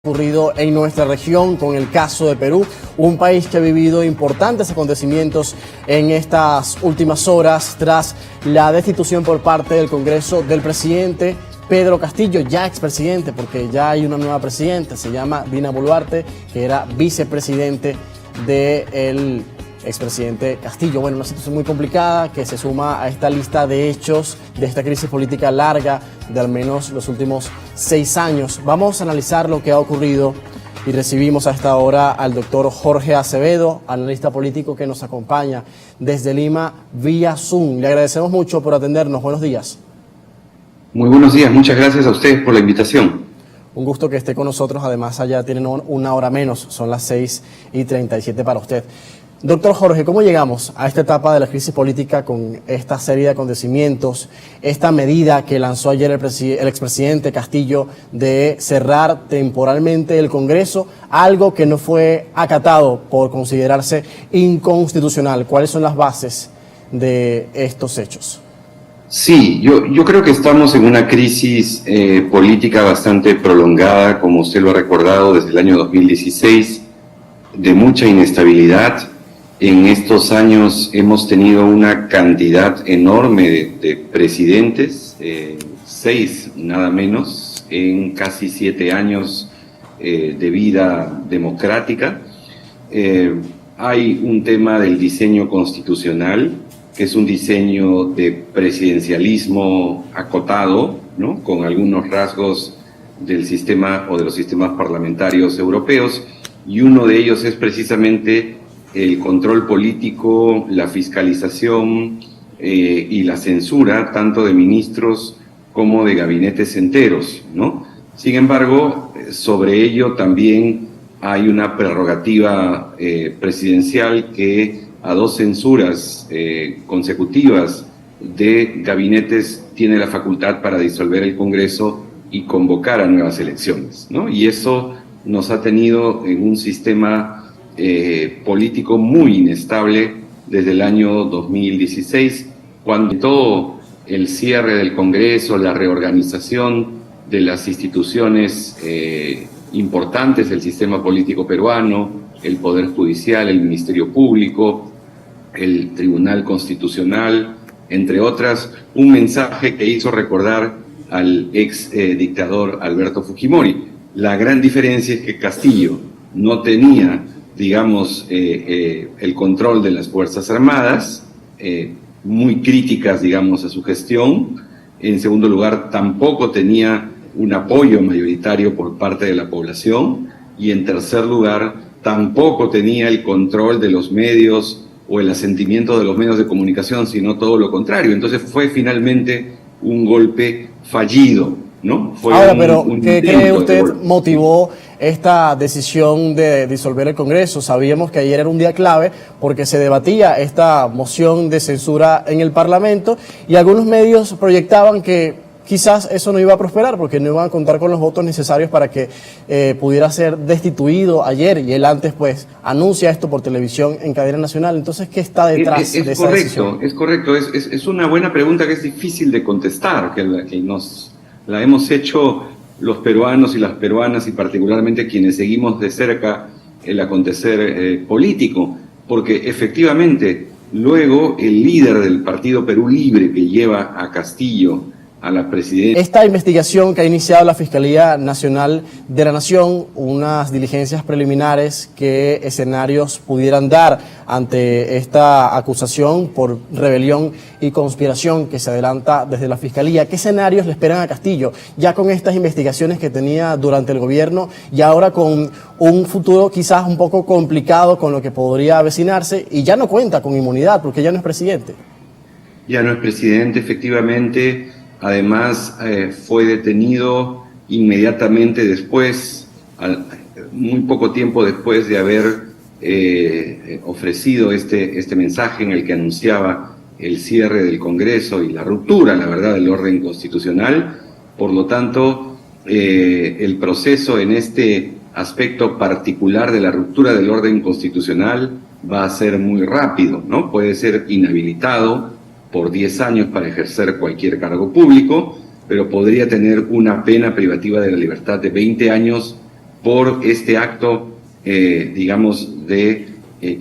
Ocurrido en nuestra región con el caso de Perú, un país que ha vivido importantes acontecimientos en estas últimas horas tras la destitución por parte del Congreso del presidente Pedro Castillo, ya expresidente, porque ya hay una nueva presidenta, se llama Dina Boluarte, que era vicepresidente del expresidente Castillo. Bueno, una situación muy complicada que se suma a esta lista de hechos de esta crisis política larga de al menos los últimos 6 años. Vamos a analizar lo que ha ocurrido y recibimos a esta hora al doctor Jorge Acevedo, analista político que nos acompaña desde Lima vía Zoom. Le agradecemos mucho por atendernos. Buenos días. Muy buenos días, muchas gracias a ustedes por la invitación. Un gusto que esté con nosotros, además allá tienen una hora menos, son las 6:37 para usted. Doctor Jorge, ¿cómo llegamos a esta etapa de la crisis política con esta serie de acontecimientos, esta medida que lanzó ayer el expresidente Castillo de cerrar temporalmente el Congreso, algo que no fue acatado por considerarse inconstitucional? ¿Cuáles son las bases de estos hechos? Sí, yo creo que estamos en una crisis política bastante prolongada, como usted lo ha recordado, desde el año 2016, de mucha inestabilidad. En estos años hemos tenido una cantidad enorme de presidentes, 6 nada menos, en casi 7 años de vida democrática. Hay un tema del diseño constitucional, que es un diseño de presidencialismo acotado, ¿no?, con algunos rasgos del sistema o de los sistemas parlamentarios europeos, y uno de ellos es precisamente el control político, la fiscalización y la censura, tanto de ministros como de gabinetes enteros, ¿no? Sin embargo, sobre ello también hay una prerrogativa presidencial que a 2 censuras consecutivas de gabinetes tiene la facultad para disolver el Congreso y convocar a nuevas elecciones, ¿no? Y eso nos ha tenido en un sistema político muy inestable desde el año 2016, cuando todo el cierre del Congreso, la reorganización de las instituciones importantes del sistema político peruano, el Poder Judicial, el Ministerio Público, el Tribunal Constitucional, entre otras, un mensaje que hizo recordar al ex dictador Alberto Fujimori. La gran diferencia es que Castillo no tenía, digamos, el control de las Fuerzas Armadas, muy críticas, digamos, a su gestión. En segundo lugar, tampoco tenía un apoyo mayoritario por parte de la población. Y en tercer lugar, tampoco tenía el control de los medios o el asentimiento de los medios de comunicación, sino todo lo contrario. Entonces fue finalmente un golpe fallido, ¿no? Fue ahora, pero ¿qué cree usted motivó esta decisión de disolver el Congreso? Sabíamos que ayer era un día clave porque se debatía esta moción de censura en el Parlamento y algunos medios proyectaban que quizás eso no iba a prosperar porque no iban a contar con los votos necesarios para que pudiera ser destituido ayer, y él antes pues anuncia esto por televisión en cadena nacional. Entonces, ¿qué está detrás de esa decisión? Es correcto, es una buena pregunta que es difícil de contestar, que la hemos hecho los peruanos y las peruanas, y particularmente quienes seguimos de cerca el acontecer político, porque efectivamente luego el líder del Partido Perú Libre, que lleva a Castillo a la presidencia. Esta investigación que ha iniciado la Fiscalía Nacional de la Nación, unas diligencias preliminares, ¿qué escenarios pudieran dar ante esta acusación por rebelión y conspiración que se adelanta desde la Fiscalía? ¿Qué escenarios le esperan a Castillo, ya con estas investigaciones que tenía durante el gobierno y ahora con un futuro quizás un poco complicado con lo que podría avecinarse, y ya no cuenta con inmunidad porque ya no es presidente? Ya no es presidente, efectivamente. Además, fue detenido inmediatamente después, muy poco tiempo después de haber ofrecido este mensaje en el que anunciaba el cierre del Congreso y la ruptura, la verdad, del orden constitucional. Por lo tanto, el proceso en este aspecto particular de la ruptura del orden constitucional va a ser muy rápido, ¿no? Puede ser inhabilitado por 10 años para ejercer cualquier cargo público, pero podría tener una pena privativa de la libertad de 20 años por este acto, digamos, de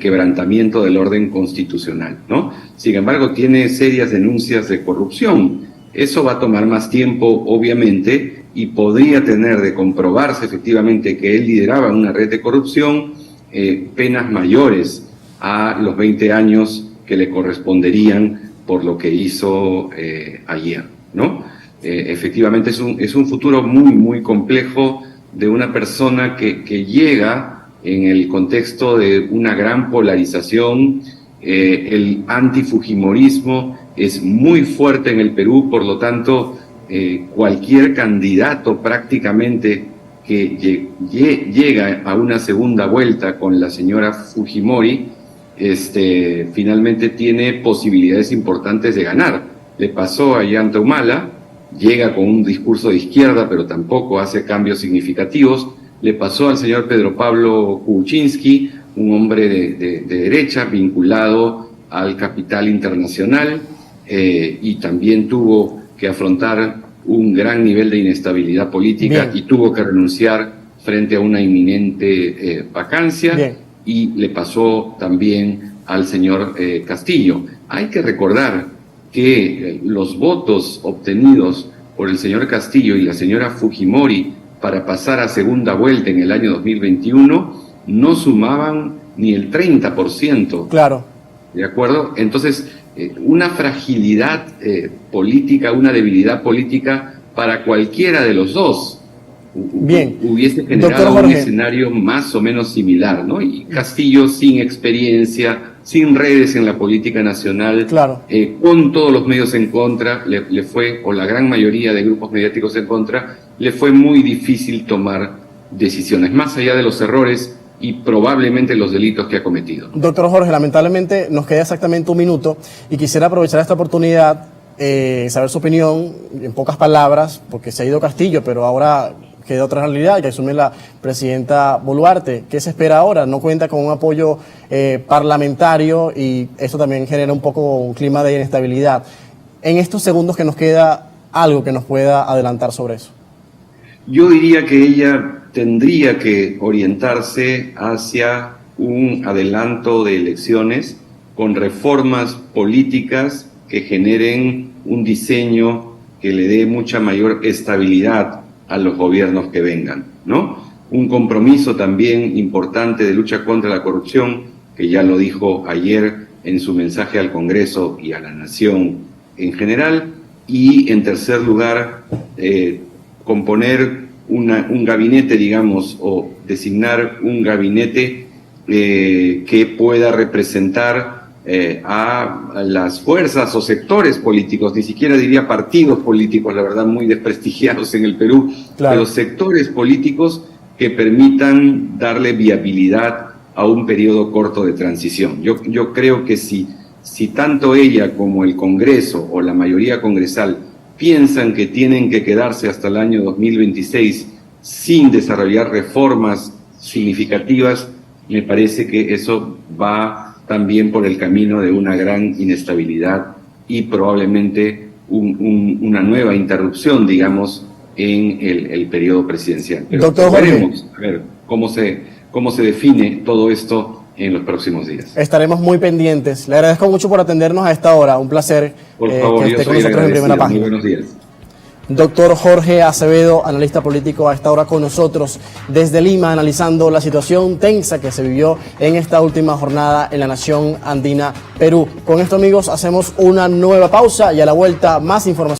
quebrantamiento del orden constitucional, ¿no? Sin embargo, tiene serias denuncias de corrupción. Eso va a tomar más tiempo, obviamente, y podría tener, de comprobarse efectivamente que él lideraba una red de corrupción, penas mayores a los 20 años que le corresponderían por lo que hizo ayer, ¿no? Efectivamente es un futuro muy, muy complejo de una persona que llega en el contexto de una gran polarización. El antifujimorismo es muy fuerte en el Perú, por lo tanto, cualquier candidato prácticamente que llega a una segunda vuelta con la señora Fujimori, finalmente tiene posibilidades importantes de ganar. Le pasó a Ollanta Humala, llega con un discurso de izquierda, pero tampoco hace cambios significativos. Le pasó al señor Pedro Pablo Kuczynski, un hombre de derecha vinculado al capital internacional, y también tuvo que afrontar un gran nivel de inestabilidad política. Bien. Y tuvo que renunciar frente a una inminente vacancia. Bien. Y le pasó también al señor Castillo. Hay que recordar que los votos obtenidos por el señor Castillo y la señora Fujimori para pasar a segunda vuelta en el año 2021 no sumaban ni el 30%. Claro. ¿De acuerdo? Entonces, una fragilidad política, una debilidad política para cualquiera de los dos. Bien. Hubiese generado un escenario más o menos similar, ¿no? Y Castillo, sin experiencia, sin redes en la política nacional, claro, con todos los medios en contra, le fue, o la gran mayoría de grupos mediáticos en contra, le fue muy difícil tomar decisiones, más allá de los errores y probablemente los delitos que ha cometido. Doctor Jorge, lamentablemente nos queda exactamente un minuto y quisiera aprovechar esta oportunidad, saber su opinión en pocas palabras, porque se ha ido Castillo, pero ahora queda otra realidad que asume la presidenta Boluarte. ¿Qué se espera ahora? No cuenta con un apoyo parlamentario y esto también genera un poco un clima de inestabilidad. En estos segundos que nos queda, algo que nos pueda adelantar sobre eso. Yo diría que ella tendría que orientarse hacia un adelanto de elecciones con reformas políticas que generen un diseño que le dé mucha mayor estabilidad a los gobiernos que vengan, ¿no? Un compromiso también importante de lucha contra la corrupción, que ya lo dijo ayer en su mensaje al Congreso y a la Nación en general. Y en tercer lugar, componer un gabinete, digamos, o designar un gabinete que pueda representar a las fuerzas o sectores políticos, ni siquiera diría partidos políticos, la verdad muy desprestigiados en el Perú, claro, pero sectores políticos que permitan darle viabilidad a un periodo corto de transición. Yo creo que si tanto ella como el Congreso o la mayoría congresal piensan que tienen que quedarse hasta el año 2026 sin desarrollar reformas significativas, me parece que eso va también por el camino de una gran inestabilidad y probablemente una nueva interrupción, digamos, en el periodo presidencial. Pero doctor Jorge, veremos a ver cómo se define todo esto en los próximos días. Estaremos muy pendientes. Le agradezco mucho por atendernos a esta hora. Un placer por favor, que esté con nosotros en Primera Página. Muy buenos días. Doctor Jorge Acevedo, analista político, a esta hora con nosotros desde Lima, analizando la situación tensa que se vivió en esta última jornada en la nación andina Perú. Con esto, amigos, hacemos una nueva pausa y a la vuelta más información.